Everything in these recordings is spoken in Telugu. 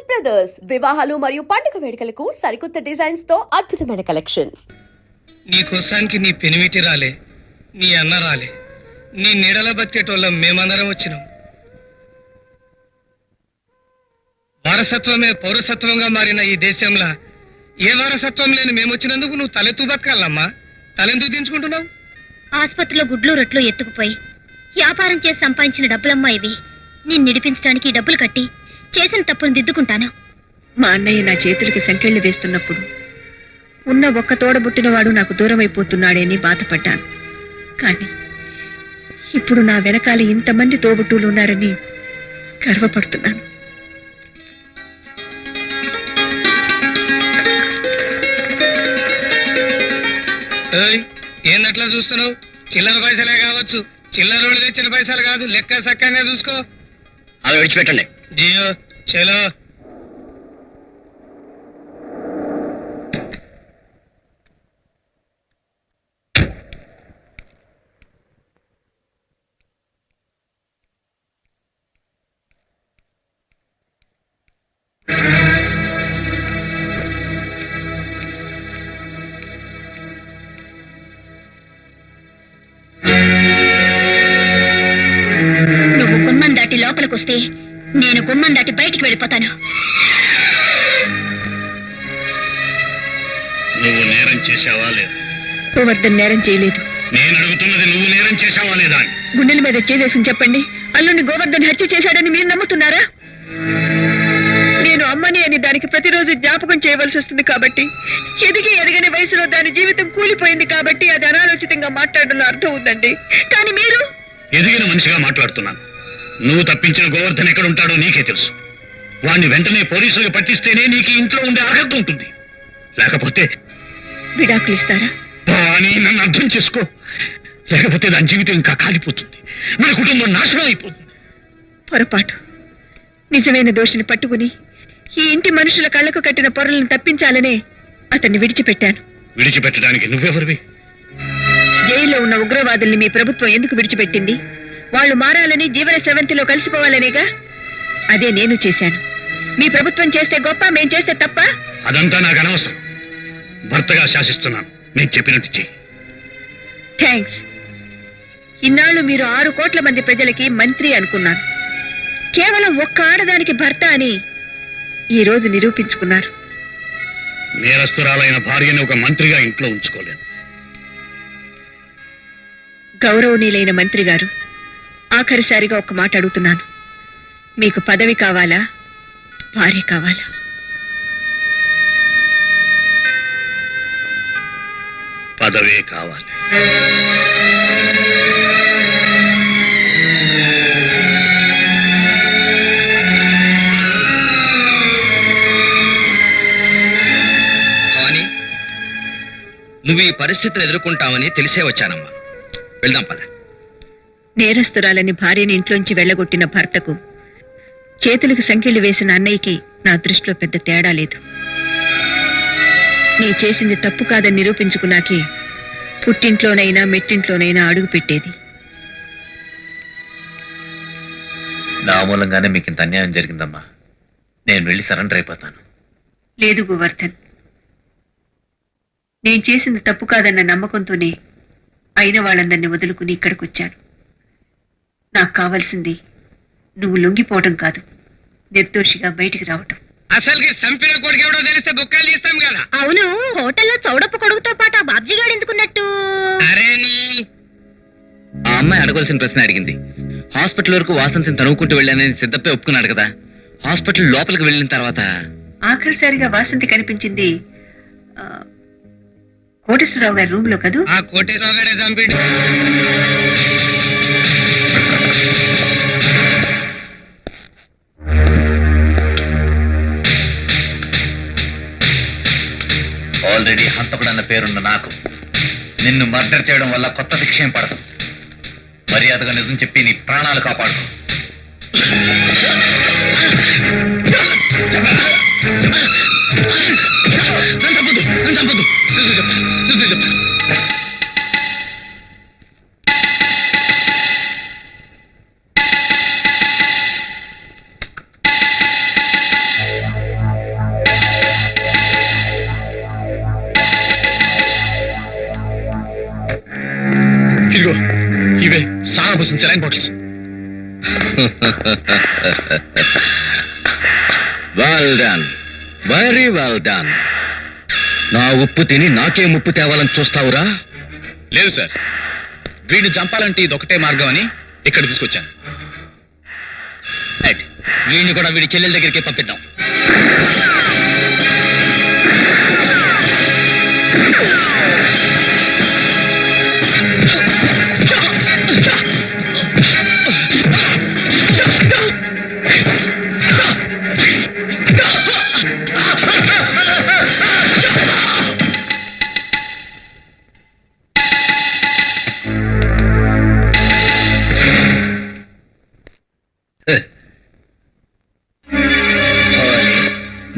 బ్రదర్స్ వివాహాలు మరియు పండుగ వేడుకలకు సరికొత్త డిజైన్స్ తో అద్భుతమైన కలెక్షన్. నీ కోసానికి నీ పెనిమిటి రాలే, నీ అన్న రాలే, నీ నీడల బతికేటోళ్ళం మేమందరం వచ్చినాం. వారసత్వమే పౌరసత్వంగా మారిన ఈ దేశంలో ఏ వారసత్వం లేని మేమొచ్చినందుకు నువ్వు తలెత్తు బతకాలమ్మా. తలెందుకు దించుకుంటున్నావు? ఆసుపత్రిలో గుడ్లు రొట్లు ఎత్తుకుపోయి వ్యాపారం చేసి సంపాదించిన డబ్బులమ్మా ఇవి. నేను నిడిపించడానికి డబ్బులు కట్టి చేసిన తప్పును దిద్దుకుంటాను. మా అన్నయ్య నా చేతులకి సంకెళ్ళు వేస్తున్నప్పుడు ఉన్న ఒక్క తోడబుట్టినవాడు నాకు దూరం అయిపోతున్నాడని బాధపడ్డాను. కానీ ఇప్పుడు నా వెనకాల ఇంతమంది తోబుట్టులు ఉన్నారని గర్వపడుతున్నాను. ఏందట్లా చూస్తున్నావు? చిల్లర పైసలే కావచ్చు, చిల్లర రోడ్లు తెచ్చిన పైసలు కాదు. లెక్క సక్కంగా చూసుకో. అవి విడిచిపెట్టండి. జియో చలో. నువ్వు గుమ్మం దాటి లోపలికొస్తే నేను గుమ్మం దాటి బయటికి వెళ్ళిపోతాను. నువ్వు నేరం చేశావా లేదా? గోవర్ధన్ నేరం చేయలేదు. నేను అడుగుతున్నది నువ్వు నేరం చేశావా లేదా? గుండెల మీద చేవేసుని చెప్పండి. అల్లుని గోవర్ధన్ హత్య చేశాడని మీరు నమ్ముతున్నారా? నేను అమ్మని అని దానికి ప్రతిరోజు జ్ఞాపకం చేయవలసి వస్తుంది కాబట్టి, ఎదిగి ఎదగని వయసులో దాని జీవితం కూలిపోయింది కాబట్టి అది అనాలోచితంగా మాట్లాడడంలో అర్థం ఉందండి. కానీ మీరు ఎదిగిన మనిషిగా మాట్లాడుతున్నాను. నువ్వు తప్పించిన గోవర్ధన్ ఎక్కడ ఉంటాడో నీకే తెలుసు. వాణ్ణి వెంటనే పోలీసులకు పట్టిస్తేనే నీకు ఇంట్లో ఉండే అర్హత ఉంటుంది. లేకపోతే విడాకులు ఇస్తారా? అని నన్ను అర్థం చేసుకో. లేకపోతే దాని జీవితం ఇంకా కాలిపోతుంది, మన కుటుంబం నాశనం అయిపోతుంది. పొరపాటు. నిజమైన దోషిని పట్టుకుని ఈ ఇంటి మనుషుల కళ్ళకు కట్టిన పొరలను తప్పించాలనే అతన్ని విడిచిపెట్టాను. విడిచిపెట్టడానికి నువ్వెవరివి? జైల్లో ఉన్న ఉగ్రవాదుల్ని మీ ప్రభుత్వం ఎందుకు విడిచిపెట్టింది? వాళ్ళు మారాలని, జీవన స్రవంతిలో కలిసిపోవాలనేగా. అదే నేను చేశాను. మీ ప్రభుత్వం చేస్తే గొప్ప, మేం చేస్తే తప్ప? అదంతా నాకు అనవసరం. భర్తగా శాసిస్తున్నాను, నేను చెప్పినట్టు చెయ్యి. థ్యాంక్స్. ఇన్నాళ్ళు మీరు 6 కోట్ల మంది ప్రజలకి మంత్రి అనుకున్నాను. కేవలం ఒక్క ఆడదానికి భర్త అని ఈ రోజు నిరూపించుకున్నారు. నేరస్తురాలైన భార్యని ఒక మంత్రిగా ఇంట్లో ఉంచుకోలేను. గౌరవనీయులైన మంత్రి గారు, ఆఖరిసారిగా ఒక్క మాట అడుగుతున్నాను. మీకు పదవి కావాలా, భార్య కావాలా? పదవే కావాలి. నువ్వు ఈ పరిస్థితిని ఎదుర్కొంటావని తెలిసే వచ్చానమ్మా. వెళ్దాం పద. నేరస్తురాలని భార్యని ఇంట్లోంచి వెళ్లగొట్టిన భర్తకు చేతులకు సంకెళ్లు వేసిన అన్నయ్యకి నా దృష్టిలో పెద్ద తేడా లేదు. నీ చేసింది తప్పు కాదని నిరూపించుకున్నాకే పుట్టింట్లోనైనా మెట్టింట్లోనైనా అడుగు పెట్టేది. నా మూలంగానే మీకు ఇంత అన్యాయం జరిగిందమ్మా. నేను వెళ్ళి సరెండర్ అయిపోతాను. లేదు గోవర్ధన్, నేను చేసింది తప్పు కాదన్న నమ్మకంతోనే అయిన వాళ్ళందరినీ వదులుకుని ఇక్కడికొచ్చాను. నాకు కావాల్సింది నువ్వు లొంగిపోవటం కాదు, నిర్దోషిగా బయటికి రావటం. అసలుకి సంపిన కొడుకు ఎవడో తెలిస్తే బుక్కలు తీస్తాం కదా. అవును, హోటల్లో చౌడప్పు కొడుకుతో పాటు ఆ బాబ్జీ గాడు ఎందుకున్నట్టు? అరే నీ ఆ అమ్మాయి అడగవలసిన ప్రశ్న అడిగింది. హాస్పిటల్ వరకు వాసంతిని తనువుకుంటూ వెళ్ళానని సిద్ధప్పే ఒప్పుకున్నాడు కదా. హాస్పిటల్ లోపలికి వెళ్ళిన తర్వాత ఆఖరిసారిగా వాసంతి కనిపించింది కోటేశ్వరరావు గారి రూమ్ లో కదూ? ఆ కోటేశ్వర గారే చంపిడు. ఆల్రెడీ హంతకుడు అన్న పేరున్న నాకు నిన్ను మర్డర్ చేయడం వల్ల కొత్త శిక్ష ఏం పడదు. మర్యాదగా నిజం చెప్పి నీ ప్రాణాలు కాపాడుకో. పోసిన saline bottles. Well done, very well done. నా ఉప్పు తిని నాకే ముప్పు తేవాలని చూస్తావురా? లేదు సార్, వీడిని చంపాలంటే ఇది ఒకటే మార్గం అని ఇక్కడ తీసుకొచ్చాను. రైట్, వీడిని కూడా వీడి చెల్లెల దగ్గరికి పంపిద్దాం.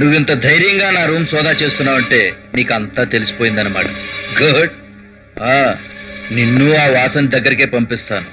నువ్వింత ధైర్యంగా నా రూమ్ సోదా చేస్తున్నావంటే నీకు అంతా తెలిసిపోయిందన్నమాట. గుడ్. నిన్ను ఆ వాసన దగ్గరికే పంపిస్తాను.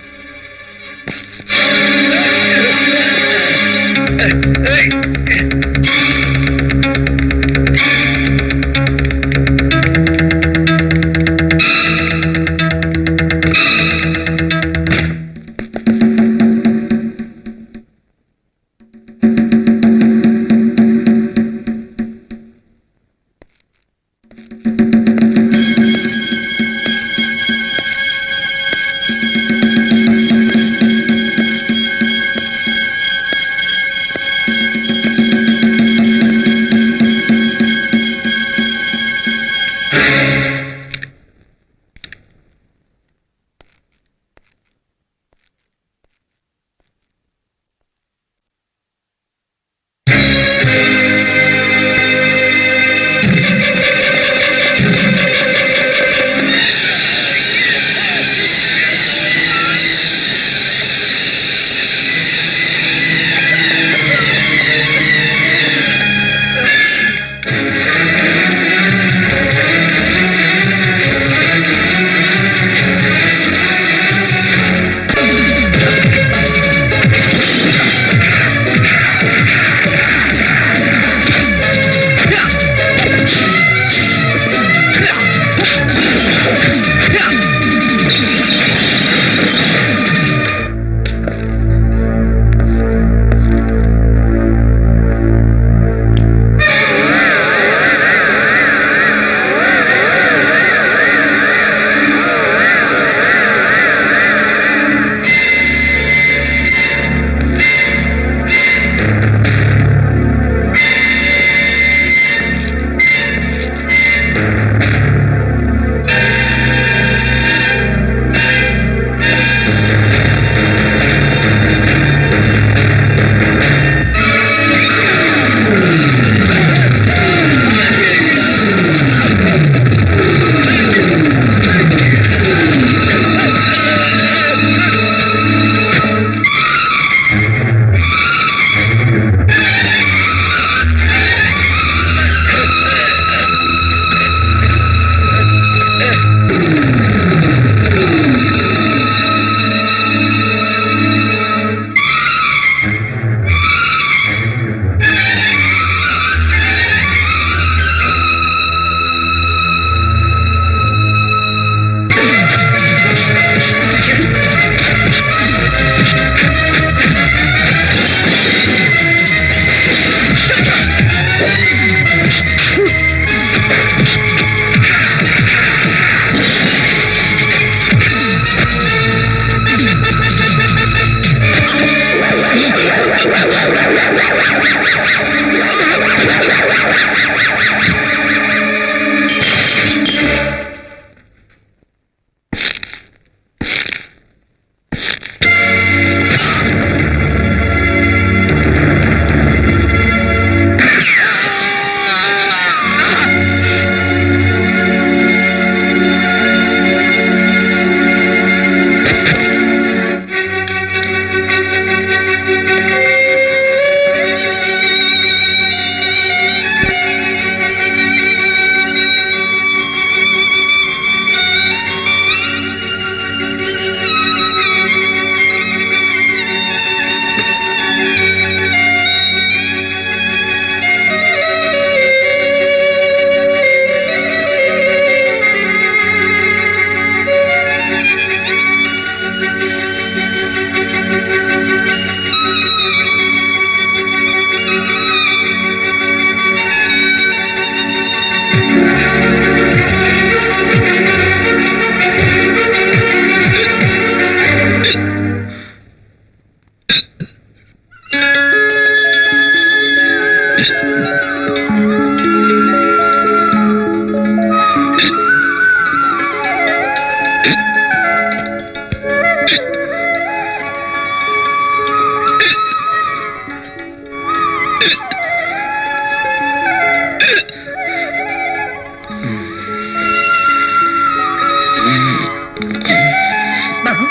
బాబు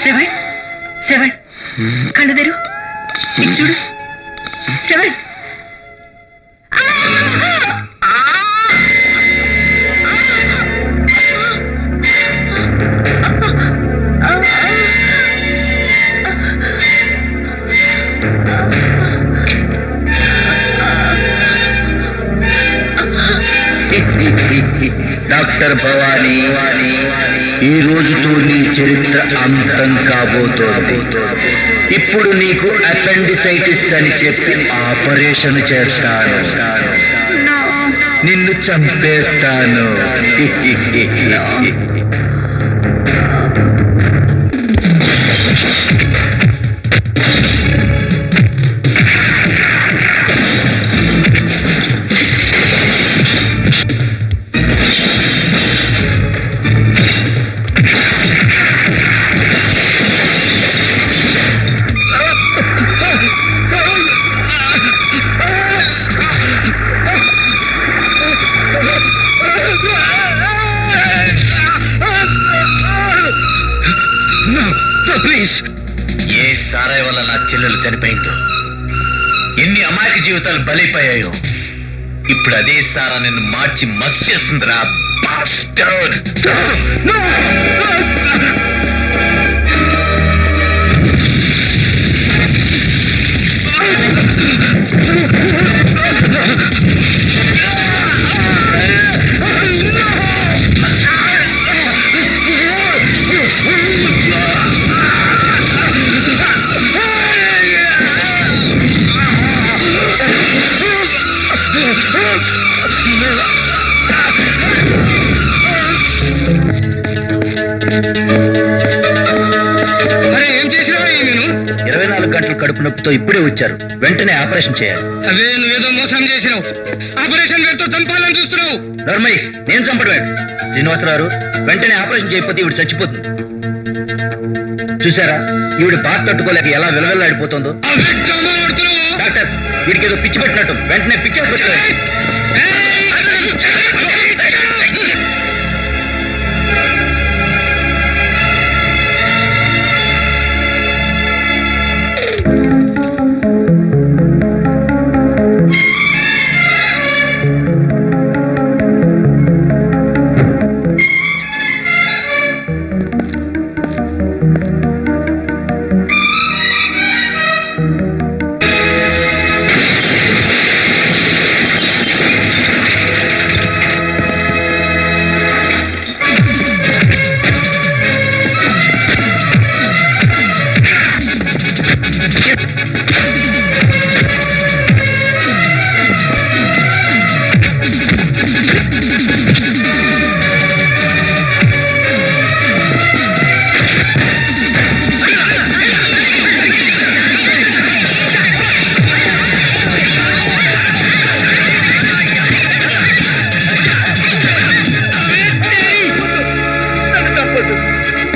శ్రవణ్ శ్రవణ్ కళ్ళు తెరు ఇది చూడు శ్రవణ్ డాక్టర్ భవానీ, ఈ రోజుతో నీ చరిత్ర అంతం కాబోతోంది. ఇప్పుడు నీకు అపెండిసైటిస్ అని చెప్పి ఆపరేషన్ చేస్తాను, నిన్ను చంపేస్తాను. ప్లీజ్. ఏ సారాయి వల్ల నా చెల్లెలు చనిపోయిందో, ఎన్ని అమాయక జీవితాలు బలైపోయాయో, ఇప్పుడు అదే సారా నిన్ను మార్చి మస్ చేస్తుందిరా బాస్టర్డ్. అరే ఏం చేసినావా నేను? 24 గంటలు కడుపు నొప్పితో ఇప్పుడే వచ్చారు, వెంటనే ఆపరేషన్ చేయాలి. అవే నువ్వేదో మోసం చేసినావు. ఆపరేషన్ పేరుతో చంపాలని చూస్తున్నావు. నర్మయ్, నేను చంపడమేడు. శ్రీనివాసరావు, వెంటనే ఆపరేషన్ చేయకపోతే ఈవిడ చచ్చిపోతుంది. చూసారా ఈవిడ బాధ తట్టుకోలేక ఎలా విలవెల్లాడిపోతుందో. అవే డ్రామా ఆడుతున్నావు. డాక్టర్స్, వీడికి ఏదో పిచ్చి పెట్టినట్టు, వెంటనే పిచ్చి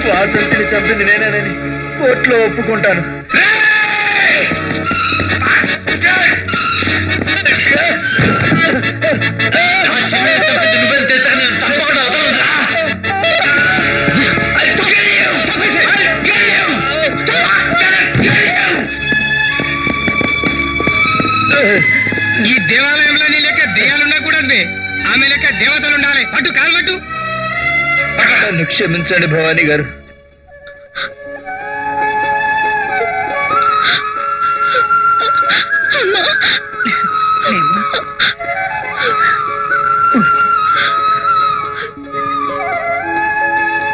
వాసంతిని చంపింది నేనేనని కోర్టులో ఒప్పుకుంటాను. ఈ దేవాలయంలో నీ లెక్క దెయ్యాలు ఉండకూడదు. ఆమె లెక్క దేవతలు ఉండాలి. పట్టు కాలు పట్టు. నన్ను క్షమించండి భవానీ గారు. అమ్మా